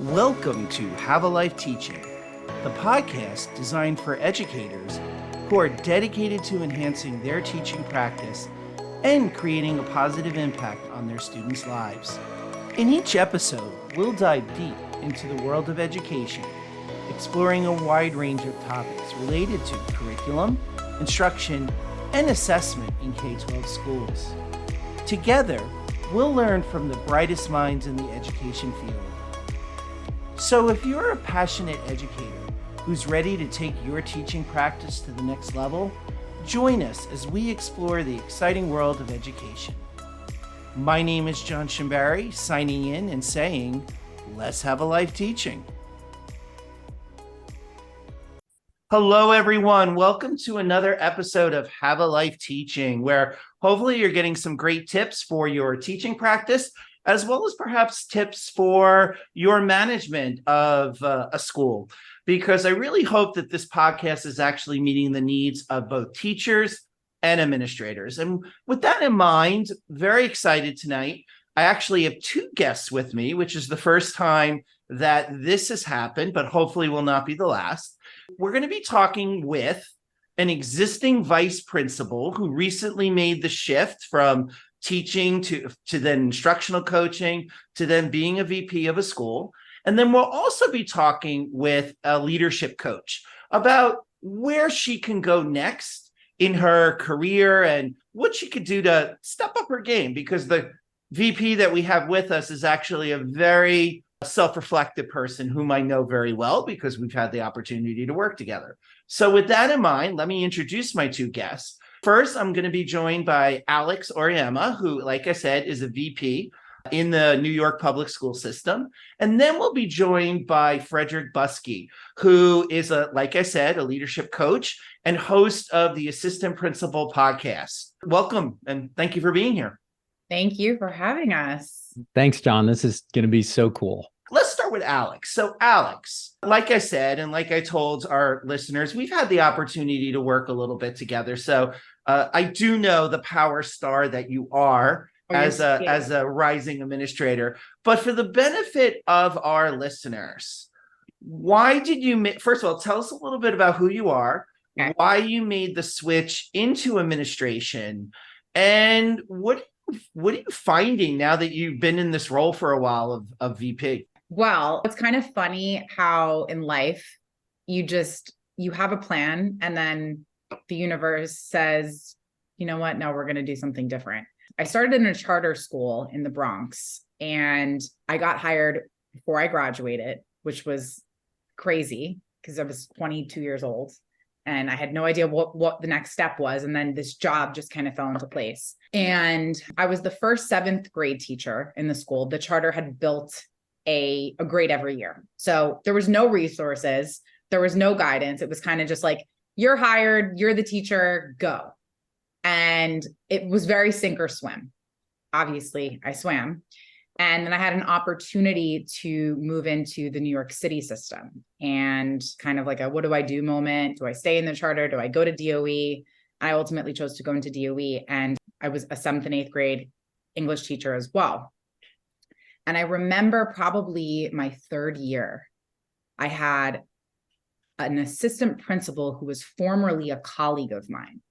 Welcome to Have a Life Teaching, the podcast designed for educators who are dedicated to enhancing their teaching practice and creating a positive impact on their students' lives. In each episode, we'll dive deep into the world of education, exploring a wide range of topics related to curriculum, instruction, and assessment in K-12 schools. Together, we'll learn from the brightest minds in the education field. So if you're a passionate educator who's ready to take your teaching practice to the next level, join us as we explore the exciting world of education. My name is John Shimbari, signing in and saying, let's have a life teaching. Hello, everyone. Welcome to another episode of Have a Life Teaching, where hopefully you're getting some great tips for your teaching practice, as well as perhaps tips for your management of a school, because I really hope that this podcast is actually meeting the needs of both teachers and administrators. And with that in mind, very excited tonight. I actually have two guests with me, which is the first time that this has happened, but hopefully will not be the last. We're going to be talking with an existing vice principal who recently made the shift from teaching to then instructional coaching to then being a VP of a school. And then we'll also be talking with a leadership coach about where she can go next in her career and what she could do to step up her game, because the VP that we have with us is actually a very self-reflective person whom I know very well because we've had the opportunity to work together. So with that in mind, let me introduce my two guests. First, I'm going to be joined by Alexandra Auriemma, who, like I said, is a VP in the New York public school system. And then we'll be joined by Frederick Buskey, who is, like I said, a leadership coach and host of the Assistant Principal podcast. Welcome, and thank you for being here. Thank you for having us. Thanks, John. This is going to be so cool. Let's start with Alex. So Alex, like I said, and like I told our listeners, we've had the opportunity to work a little bit together. So I do know the power star that you are as a rising administrator. But for the benefit of our listeners, why did you first of all, tell us a little bit about who you are, okay, why you made the switch into administration, and what are you finding now that you've been in this role for a while of VP? Well, it's kind of funny how in life you have a plan and then the universe says, you know what? No, we're going to do something different. I started in a charter school in the Bronx and I got hired before I graduated, which was crazy because I was 22 years old and I had no idea what the next step was. And then this job just kind of fell into place. And I was the first 7th grade teacher in the school. The charter had built a grade every year. So there was no resources. There was no guidance. It was kind of just like, you're hired, you're the teacher, go. And it was very sink or swim. Obviously, I swam. And then I had an opportunity to move into the New York City system and kind of like a, what do I do moment? Do I stay in the charter? Do I go to DOE? I ultimately chose to go into DOE, and I was a 7th and 8th grade English teacher as well. And I remember probably my 3rd year, I had an assistant principal who was formerly a colleague of mine,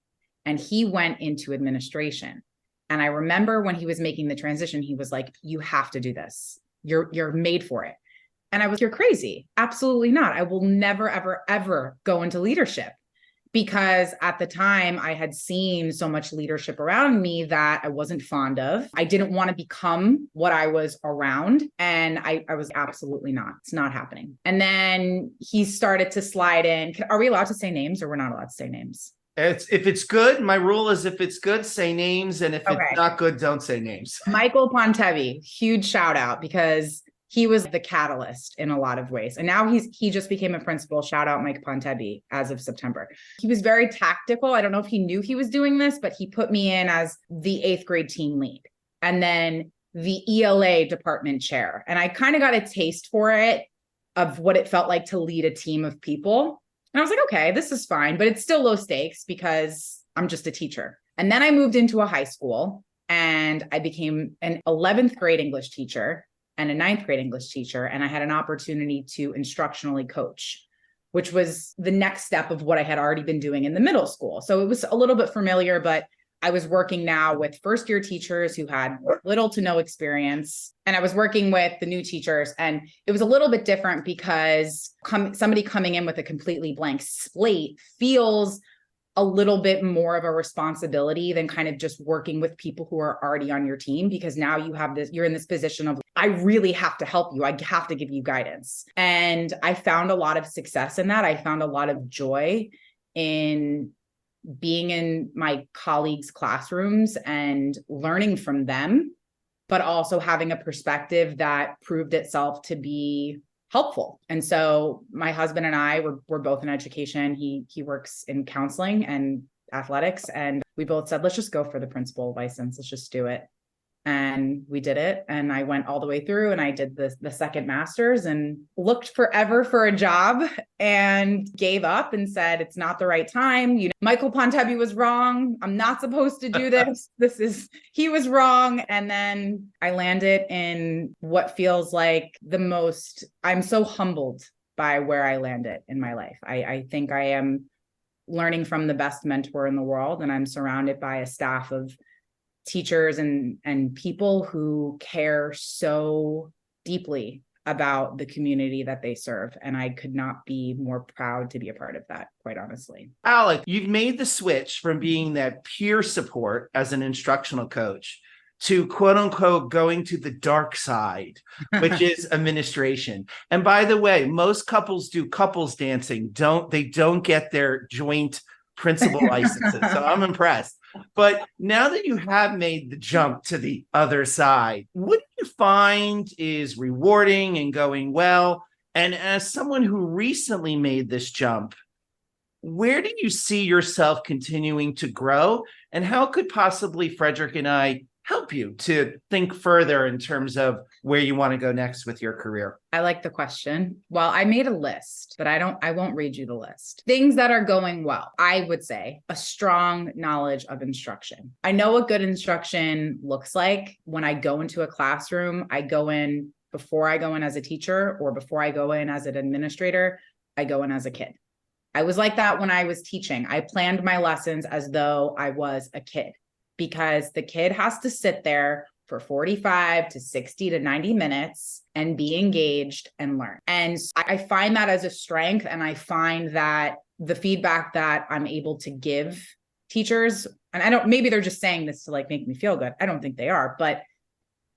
and he went into administration. And I remember when he was making the transition, he was like, you have to do this. You're made for it. And I was, you're crazy. Absolutely not. I will never, ever, ever go into leadership. Because at the time I had seen so much leadership around me that I wasn't fond of. I didn't want to become what I was around. And I was absolutely not. It's not happening. And then he started to slide in. Are we allowed to say names or we're not allowed to say names? If it's good, my rule is if it's good, say names. And if it's not good, don't say names. Michael Pontevi, huge shout out because he was the catalyst in a lot of ways. And now he just became a principal. Shout out Mike Pontevi as of September. He was very tactical. I don't know if he knew he was doing this, but he put me in as the 8th grade team lead and then the ELA department chair. And I kind of got a taste for it of what it felt like to lead a team of people. And I was like, okay, this is fine, but it's still low stakes because I'm just a teacher. And then I moved into a high school and I became an 11th grade English teacher. and a ninth grade English teacher. And I had an opportunity to instructionally coach, which was the next step of what I had already been doing in the middle school. So it was a little bit familiar, but I was working now with first year teachers who had little to no experience. And I was working with the new teachers. And it was a little bit different because somebody coming in with a completely blank slate feels a little bit more of a responsibility than kind of just working with people who are already on your team, because now you're in this position of, I really have to help you. I have to give you guidance. And I found a lot of success in that. I found a lot of joy in being in my colleagues' classrooms and learning from them, but also having a perspective that proved itself to be helpful. And so my husband and I were both in education. He works in counseling and athletics. And we both said, let's just go for the principal license. Let's just do it. And we did it. And I went all the way through and I did the second master's and looked forever for a job and gave up and said, it's not the right time. Michael Pontebi was wrong. I'm not supposed to do this. He was wrong. And then I landed in what feels like I'm so humbled by where I landed in my life. I think I am learning from the best mentor in the world. And I'm surrounded by a staff of teachers and people who care so deeply about the community that they serve. And I could not be more proud to be a part of that, quite honestly. Alex, you've made the switch from being that peer support as an instructional coach to quote unquote going to the dark side, which is administration. And by the way, most couples do couples dancing. They don't get their joint principal licenses. So I'm impressed. But now that you have made the jump to the other side, what do you find is rewarding and going well? And as someone who recently made this jump, where do you see yourself continuing to grow? And how could possibly Frederick and I help you to think further in terms of where you want to go next with your career? I like the question. Well, I made a list, but I won't read you the list. Things that are going well. I would say a strong knowledge of instruction. I know what good instruction looks like. When I go into a classroom, before I go in as a teacher or before I go in as an administrator, I go in as a kid. I was like that when I was teaching. I planned my lessons as though I was a kid, because the kid has to sit there for 45 to 60 to 90 minutes and be engaged and learn. And I find that as a strength. And I find that the feedback that I'm able to give teachers, and maybe they're just saying this to make me feel good. I don't think they are, but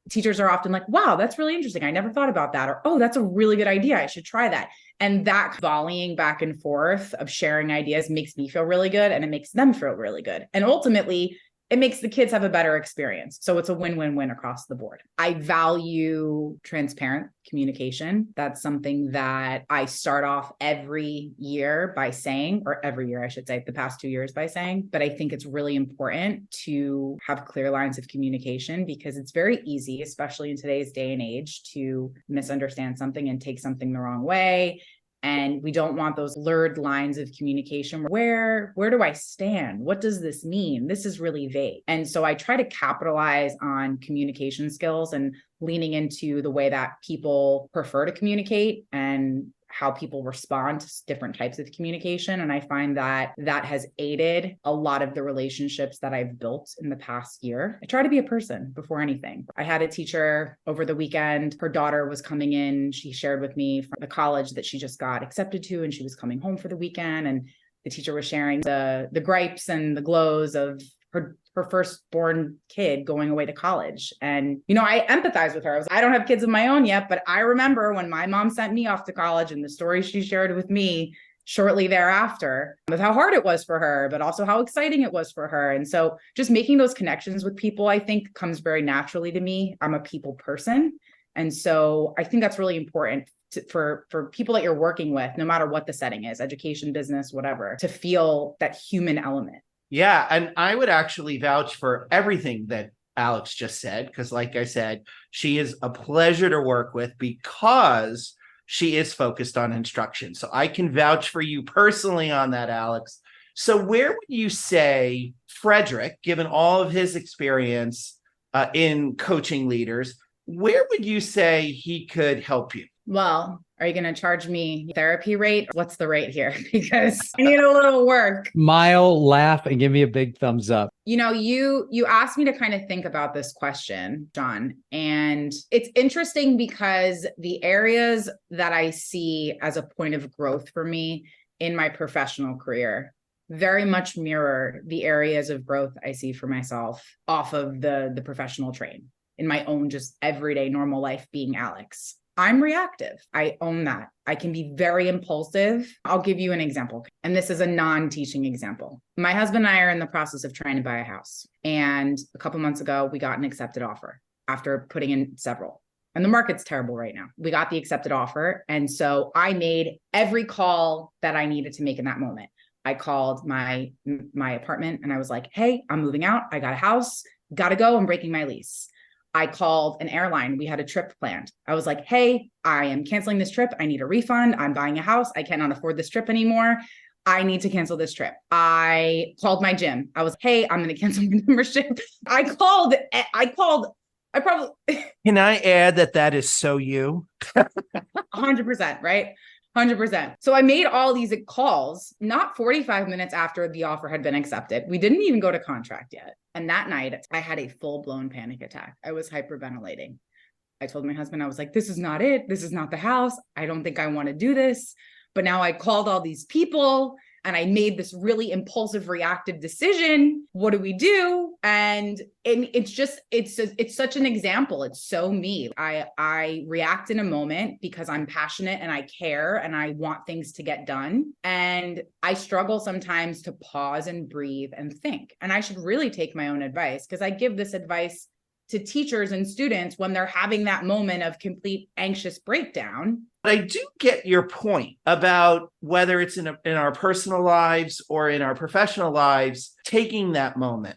teachers are often like, wow, that's really interesting. I never thought about that. Or, oh, that's a really good idea. I should try that. And that volleying back and forth of sharing ideas makes me feel really good, and it makes them feel really good. And ultimately, it makes the kids have a better experience. So it's a win-win-win across the board. I value transparent communication. That's something that I start off every year by saying, or every year, I should say, the past 2 years by saying, but I think it's really important to have clear lines of communication, because it's very easy, especially in today's day and age, to misunderstand something and take something the wrong way. And we don't want those blurred lines of communication. Where do I stand? What does this mean? This is really vague. And so I try to capitalize on communication skills and leaning into the way that people prefer to communicate and how people respond to different types of communication. And I find that has aided a lot of the relationships that I've built in the past year. I try to be a person before anything. I had a teacher over the weekend. Her daughter was coming in. She shared with me from the college that she just got accepted to, and she was coming home for the weekend. And the teacher was sharing the gripes and the glows of her firstborn kid going away to college. And, I empathize with her. I don't have kids of my own yet, but I remember when my mom sent me off to college and the story she shared with me shortly thereafter of how hard it was for her, but also how exciting it was for her. And so just making those connections with people, I think, comes very naturally to me. I'm a people person. And so I think that's really important for people that you're working with, no matter what the setting is, education, business, whatever, to feel that human element. Yeah, and I would actually vouch for everything that Alex just said, because like I said, she is a pleasure to work with because she is focused on instruction. So I can vouch for you personally on that, Alex. So where would you say Frederick, given all of his experience in coaching leaders, where would you say he could help you? Well, are you going to charge me therapy rate? What's the rate here? Because I need a little work. Smile, laugh, and give me a big thumbs up. You asked me to kind of think about this question, John, and it's interesting because the areas that I see as a point of growth for me in my professional career very much mirror the areas of growth I see for myself off of the professional train in my own just everyday normal life being Alex. I'm reactive. I own that. I can be very impulsive. I'll give you an example. And this is a non-teaching example. My husband and I are in the process of trying to buy a house. And a couple months ago, we got an accepted offer after putting in several. And the market's terrible right now. We got the accepted offer. And so I made every call that I needed to make in that moment. I called my apartment and I was like, hey, I'm moving out. I got a house. Got to go. I'm breaking my lease. I called an airline. We had a trip planned. I was like, hey, I am canceling this trip. I need a refund. I'm buying a house. I cannot afford this trip anymore. I need to cancel this trip. I called my gym. I was, hey, I'm going to cancel my membership. I probably. Can I add that is so you? 100%, right? 100%. So I made all these calls, not 45 minutes after the offer had been accepted. We didn't even go to contract yet. And that night, I had a full-blown panic attack. I was hyperventilating. I told my husband, I was like, this is not it. This is not the house. I don't think I want to do this. But now I called all these people and I made this really impulsive, reactive decision. What do we do? And it's such an example. It's so me. I react in a moment because I'm passionate and I care and I want things to get done. And I struggle sometimes to pause and breathe and think. And I should really take my own advice because I give this advice to teachers and students when they're having that moment of complete anxious breakdown. But I do get your point about whether it's in our personal lives or in our professional lives, taking that moment.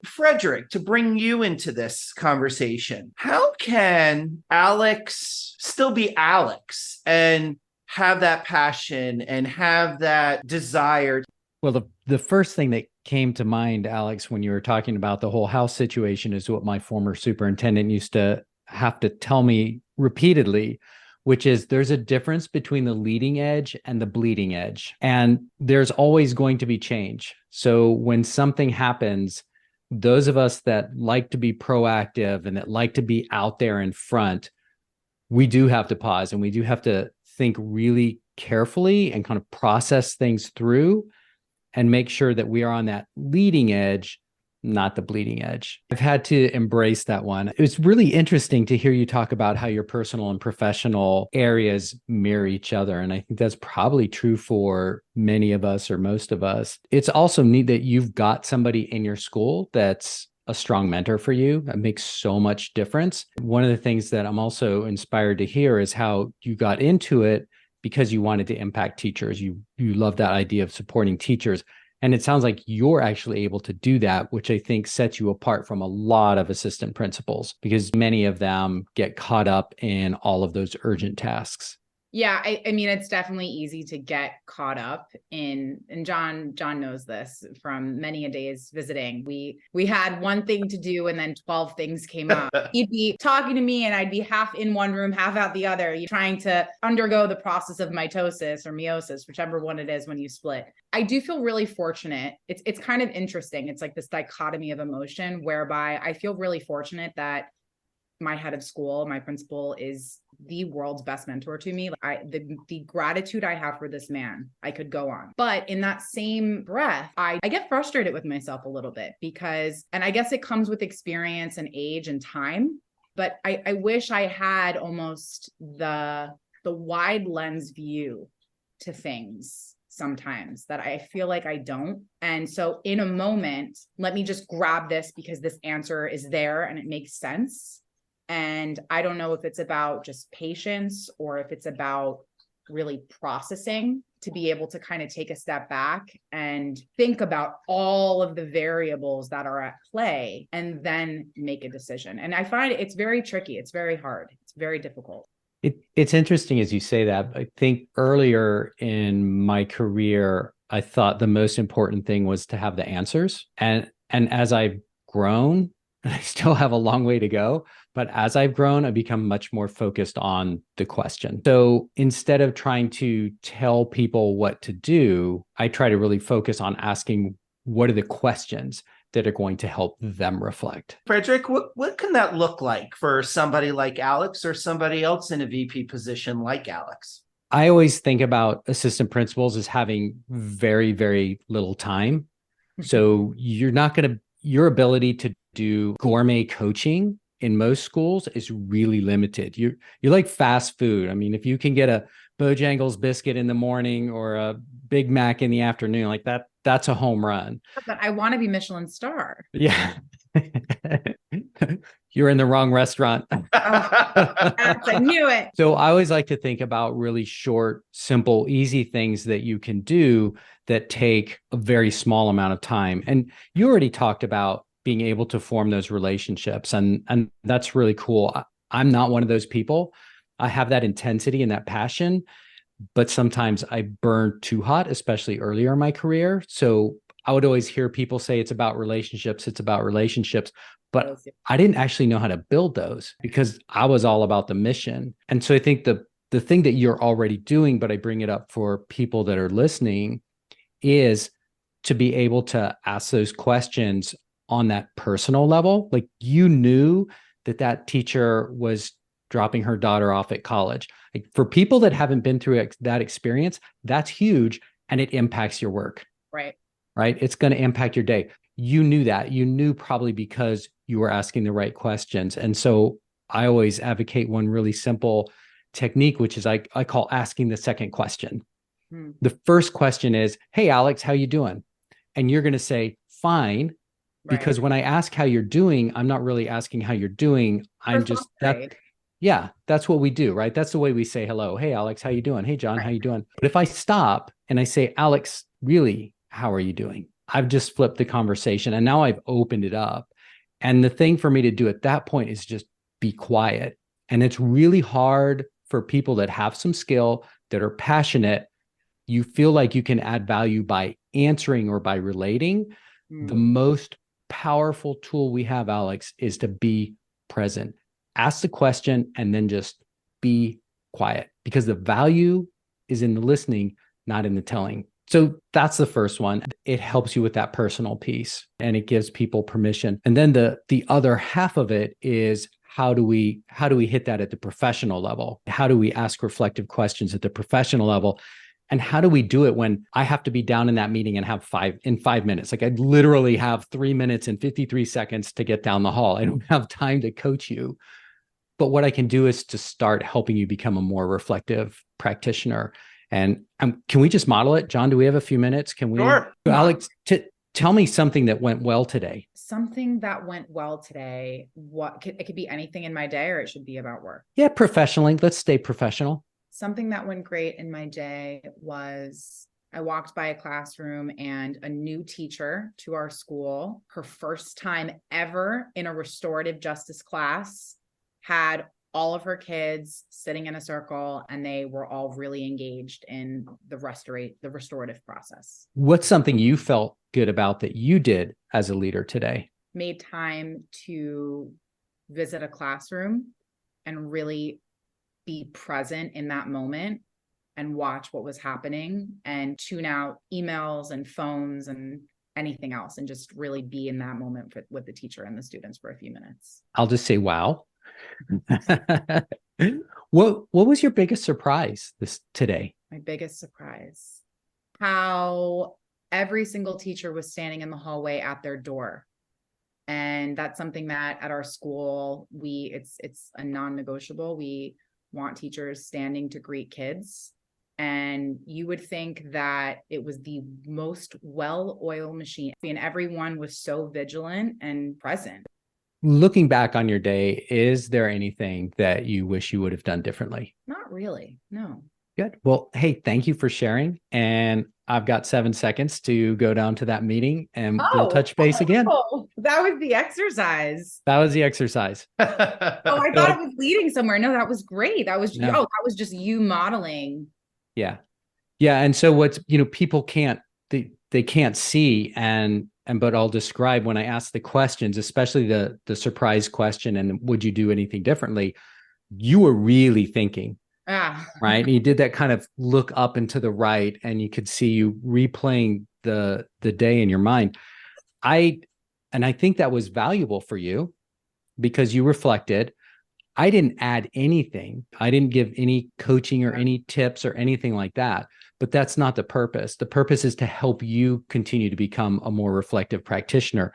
Frederick, to bring you into this conversation, how can Alex still be Alex and have that passion and have that desire? Well, the first thing that came to mind, Alex, when you were talking about the whole house situation is what my former superintendent used to have to tell me repeatedly, which is there's a difference between the leading edge and the bleeding edge. And there's always going to be change. So when something happens, those of us that like to be proactive and that like to be out there in front, we do have to pause and we do have to think really carefully and kind of process things through and make sure that we are on that leading edge, not the bleeding edge. I've had to embrace that one. It was really interesting to hear you talk about how your personal and professional areas mirror each other. And I think that's probably true for many of us or most of us. It's also neat that you've got somebody in your school that's a strong mentor for you. That makes so much difference. One of the things that I'm also inspired to hear is how you got into it because you wanted to impact teachers. You love that idea of supporting teachers. And it sounds like you're actually able to do that, which I think sets you apart from a lot of assistant principals because many of them get caught up in all of those urgent tasks. Yeah, I mean, it's definitely easy to get caught up in, and John knows this from many a days visiting. We had one thing to do and then 12 things came up. He'd be talking to me and I'd be half in one room, half out the other, trying to undergo the process of mitosis or meiosis, whichever one it is when you split. I do feel really fortunate. It's kind of interesting. It's like this dichotomy of emotion whereby I feel really fortunate that my head of school, my principal, is the world's best mentor to me. The gratitude I have for this man, I could go on. But in that same breath, I get frustrated with myself a little bit because, and I guess it comes with experience and age and time, but I wish I had almost the wide lens view to things sometimes that I feel like I don't. And so in a moment, let me just grab this because this answer is there and it makes sense. And I don't know if it's about just patience or if it's about really processing to be able to kind of take a step back and think about all of the variables that are at play and then make a decision. And I find it's very tricky. It's very hard. It's very difficult. It's interesting as you say that. I think earlier in my career, I thought the most important thing was to have the answers. And as I've grown, and I still have a long way to go, But as I've grown, I've become much more focused on the question. So instead of trying to tell people what to do, I try to really focus on asking, what are the questions that are going to help them reflect? Frederick, what can that look like for somebody like Alex or somebody else in a VP position like Alex? I always think about assistant principals as having very, very little time. So your ability to do gourmet coaching in most schools is really limited. You're like fast food. I mean, if you can get a Bojangles biscuit in the morning or a Big Mac in the afternoon, like that's a home run. But I want to be Michelin star. Yeah. You're in the wrong restaurant. I knew it. So I always like to think about really short, simple, easy things that you can do that take a very small amount of time. And you already talked about being able to form those relationships. And that's really cool. I'm not one of those people. I have that intensity and that passion, but sometimes I burn too hot, especially earlier in my career. So I would always hear people say it's about relationships. But I didn't actually know how to build those because I was all about the mission. And so I think the thing that you're already doing, but I bring it up for people that are listening, is to be able to ask those questions on that personal level. Like, you knew that teacher was dropping her daughter off at college. Like, for people that haven't been through that experience, that's huge, and it impacts your work. Right. It's going to impact your day. You knew that. You knew probably because you were asking the right questions. And so I always advocate one really simple technique, which is I call asking the second question. The first question is, "Hey, Alex, how you doing?" And you're going to say, "Fine." Because when I ask how you're doing, I'm not really asking how you're doing. I'm just that's what we do, right? That's the way we say hello. "Hey, Alex, how you doing? Hey, John, how you doing?" But if I stop and I say, "Alex, really, how are you doing?" I've just flipped the conversation and now I've opened it up. And the thing for me to do at that point is just be quiet. And it's really hard for people that have some skill, that are passionate. You feel like you can add value by answering or by relating. The most powerful tool we have, Alex, is to be present. Ask the question and then just be quiet, because the value is in the listening, not in the telling. So that's the first one. It helps you with that personal piece and it gives people permission. And then the other half of it is, how do we hit that at the professional level? How do we ask reflective questions at the professional level? And how do we do it when I have to be down in that meeting and have 5 minutes? Like, I literally have 3 minutes and 53 seconds to get down the hall. I don't have time to coach you. But what I can do is to start helping you become a more reflective practitioner. And can we just model it? John, do we have a few minutes? Can we? Sure. Alex, tell me something that went well today. Something that went well today. It could be anything in my day, or it should be about work. Yeah, professionally. Let's stay professional. Something that went great in my day was I walked by a classroom and a new teacher to our school, her first time ever in a restorative justice class, had all of her kids sitting in a circle, and they were all really engaged in the restorative process. What's something you felt good about that you did as a leader today? Made time to visit a classroom and really be present in that moment and watch what was happening and tune out emails and phones and anything else, and just really be in that moment with the teacher and the students for a few minutes. I'll just say, wow. What was your biggest surprise today? My biggest surprise, how every single teacher was standing in the hallway at their door. And that's something that at our school, it's a non-negotiable. We want teachers standing to greet kids. And you would think that it was the most well-oiled machine, and everyone was so vigilant and present. Looking back on your day, is there anything that you wish you would have done differently? Not really, no. Good. Well, hey, thank you for sharing. And I've got 7 seconds to go down to that meeting and we'll touch base again. That was the exercise. That was the exercise. I thought it was leading somewhere. No, that was great. That was just you modeling. Yeah. Yeah. And so what's, people can't, they can't see. And but I'll describe when I ask the questions, especially the surprise question and would you do anything differently? You were really thinking, right? And you did that kind of look up and to the right, and you could see you replaying the day in your mind. I think that was valuable for you because you reflected. I didn't add anything. I didn't give any coaching or any tips or anything like that. But that's not the purpose. The purpose is to help you continue to become a more reflective practitioner.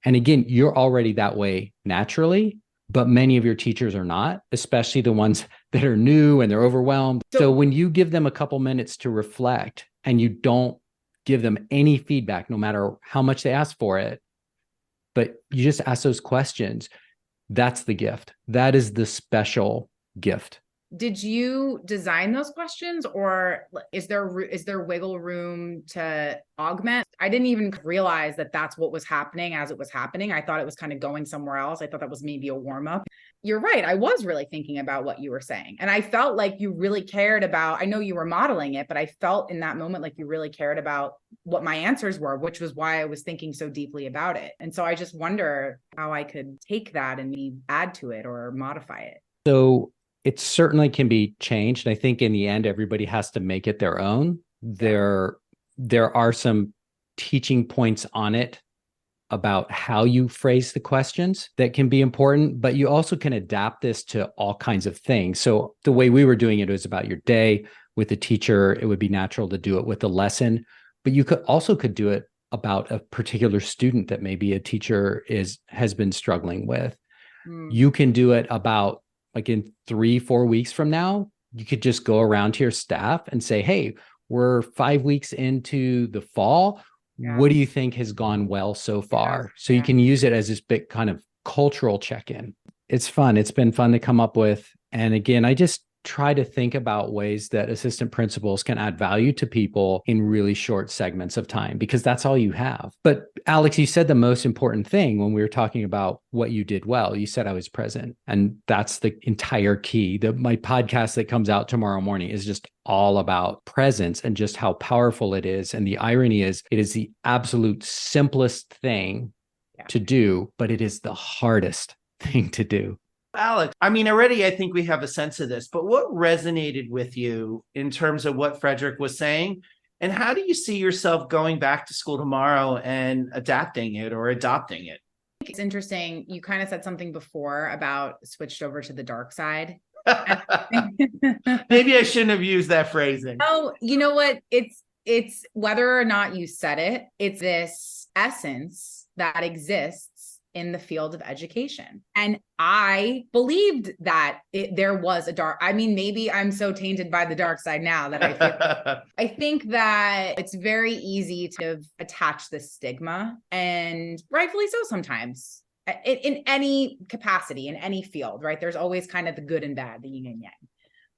And again, you're already that way naturally, but many of your teachers are not, especially the ones that are new and they're overwhelmed. So when you give them a couple minutes to reflect and you don't give them any feedback, no matter how much they ask for it, but you just ask those questions, that's the gift. That is the special gift. Did you design those questions, or is there wiggle room to augment? I didn't even realize that that's what was happening as it was happening. I thought it was kind of going somewhere else. I thought that was maybe a warm up. You're right. I was really thinking about what you were saying. And I felt like you really cared about, I know you were modeling it, but I felt in that moment like you really cared about what my answers were, which was why I was thinking so deeply about it. And so I just wonder how I could take that and maybe add to it or modify it. So it certainly can be changed. I think in the end, everybody has to make it their own. There are some teaching points on it about how you phrase the questions that can be important, but you also can adapt this to all kinds of things. So the way we were doing it was about your day with a teacher. It would be natural to do it with a lesson, but you could do it about a particular student that maybe a teacher has been struggling with. You can do it about, like, in 3-4 weeks from now, you could just go around to your staff and say, hey, we're 5 weeks into the fall. Yeah. What do you think has gone well so far? So you can use it as this big kind of cultural check-in. It's fun. It's been fun to come up with. And again, I just try to think about ways that assistant principals can add value to people in really short segments of time, because that's all you have. But Alex, you said the most important thing when we were talking about what you did well. You said I was present. And that's the entire key. My podcast that comes out tomorrow morning is just all about presence and just how powerful it is. And the irony is, it is the absolute simplest thing to do, but it is the hardest thing to do. Alex, I mean, already I think we have a sense of this, but what resonated with you in terms of what Frederick was saying? And how do you see yourself going back to school tomorrow and adapting it or adopting it? It's interesting. You kind of said something before about switched over to the dark side. Maybe I shouldn't have used that phrasing. Oh, you know what? It's whether or not you said it, it's this essence that exists in the field of education. And I believed that there was a dark, I mean, maybe I'm so tainted by the dark side now that I feel, I think that it's very easy to attach this stigma, and rightfully so sometimes, in any capacity, in any field, right? There's always kind of the good and bad, the yin and yang.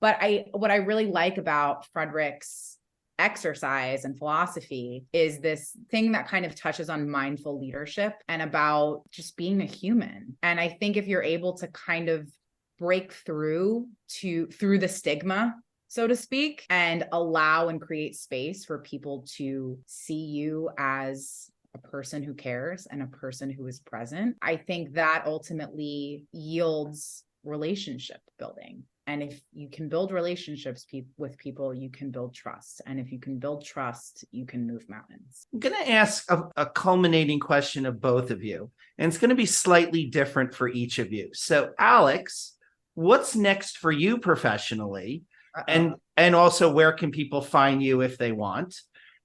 But what I really like about Frederick's exercise and philosophy is this thing that kind of touches on mindful leadership and about just being a human. And I think if you're able to kind of break through the stigma, so to speak, and allow and create space for people to see you as a person who cares and a person who is present, I think that ultimately yields relationship building. And if you can build relationships with people, you can build trust. And if you can build trust, you can move mountains. I'm going to ask a culminating question of both of you, and it's going to be slightly different for each of you. So, Alex, what's next for you professionally? And also, where can people find you if they want?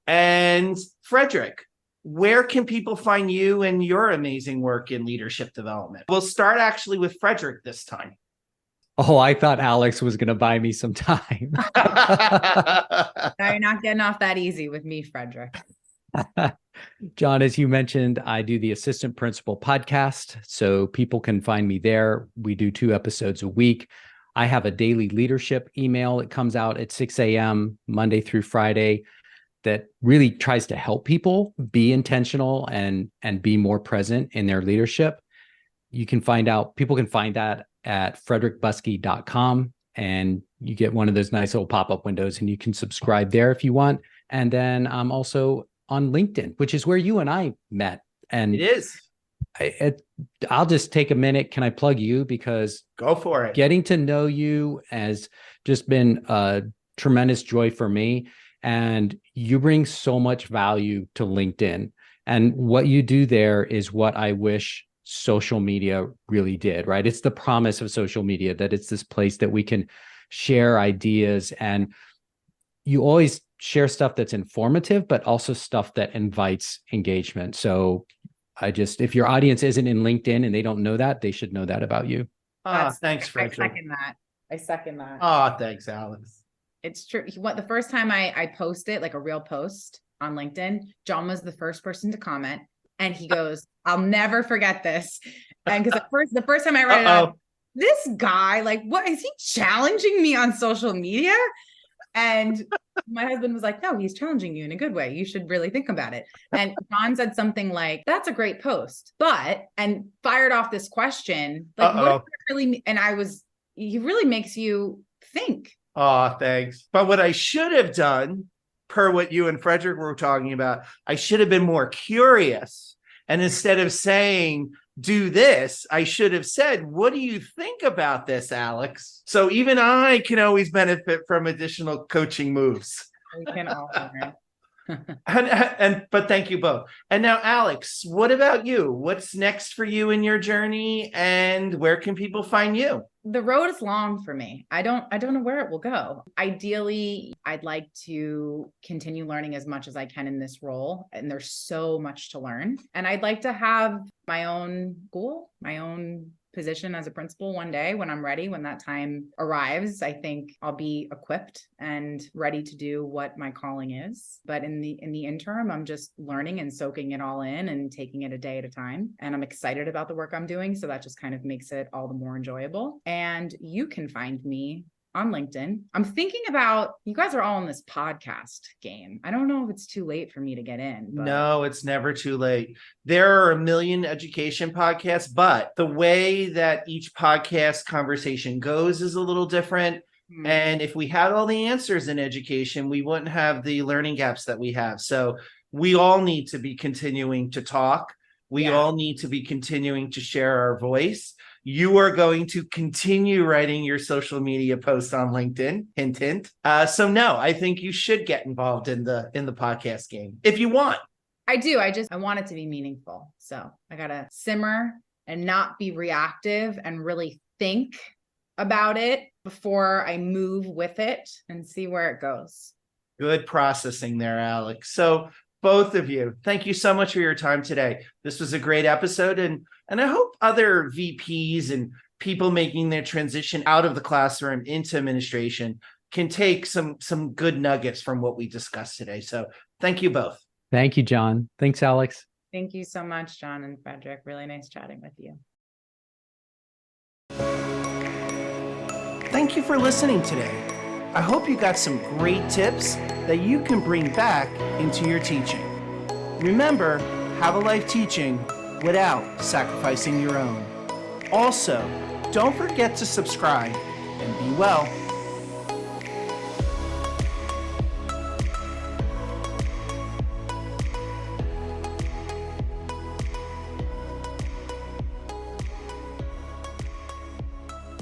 And Frederick, where can people find you and your amazing work in leadership development? We'll start actually with Frederick this time. Oh, I thought Alex was going to buy me some time. No, you're not getting off that easy with me, Frederick. John, as you mentioned, I do the Assistant Principal podcast, so people can find me there. We do 2 episodes a week. I have a daily leadership email that comes out at 6 a.m. Monday through Friday that really tries to help people be intentional and be more present in their leadership. People can find that at frederickbuskey.com, and you get one of those nice little pop-up windows, and you can subscribe there if you want. And then I'm also on LinkedIn, which is where you and I met, And It is. I'll just take a minute. Can I plug you? Because Go for it. getting to know you has just been a tremendous joy for me. And you bring so much value to LinkedIn. And what you do there is what I wish social media really did, right? It's the promise of social media that it's this place that we can share ideas, and you always share stuff that's informative, but also stuff that invites engagement. So if your audience isn't in LinkedIn and they don't know that, they should know that about you. Thanks, I Frederick. second that. Thanks, Alex. It's true. The first time I posted like a real post on LinkedIn, John was the first person to comment, and he goes, "I'll never forget this." And because the first time I read it, out, this guy, like, what is he challenging me on social media? And my husband was like, "No, he's challenging you in a good way. You should really think about it." And John said something like, "That's a great post," and fired off this question, like, what does it really mean? And he really makes you think. Thanks. But what I should have done, per what you and Frederick were talking about, I should have been more curious. And instead of saying, "Do this," I should have said, "What do you think about this, Alex?" So even I can always benefit from additional coaching moves. We can all learn. But thank you both. And now, Alex, what about you? What's next for you in your journey, and where can people find you? The road is long for me. I don't know where it will go. Ideally, I'd like to continue learning as much as I can in this role. And there's so much to learn. And I'd like to have my own school, my own position as a principal one day when I'm ready, when that time arrives. I think I'll be equipped and ready to do what my calling is. But in the interim, I'm just learning and soaking it all in and taking it a day at a time. And I'm excited about the work I'm doing. So that just kind of makes it all the more enjoyable. And you can find me on LinkedIn. I'm thinking about, you guys are all in this podcast game. I don't know if it's too late for me to get in. But... No, it's never too late. There are a million education podcasts, but the way that each podcast conversation goes is a little different. And if we had all the answers in education, we wouldn't have the learning gaps that we have. So we all need to be continuing to talk. We all need to be continuing to share our voice. You are going to continue writing your social media posts on LinkedIn, hint, hint. So no, I think you should get involved in the podcast game if you want. I do. I want it to be meaningful. So I got to simmer and not be reactive and really think about it before I move with it and see where it goes. Good processing there, Alex. So both of you, thank you so much for your time today. This was a great episode, and I hope other VPs and people making their transition out of the classroom into administration can take some good nuggets from what we discussed today. So thank you both. Thank you, John. Thanks, Alex. Thank you so much, John and Frederick. Really nice chatting with you. Thank you for listening today. I hope you got some great tips that you can bring back into your teaching. Remember, have a life teaching without sacrificing your own. Also, don't forget to subscribe and be well.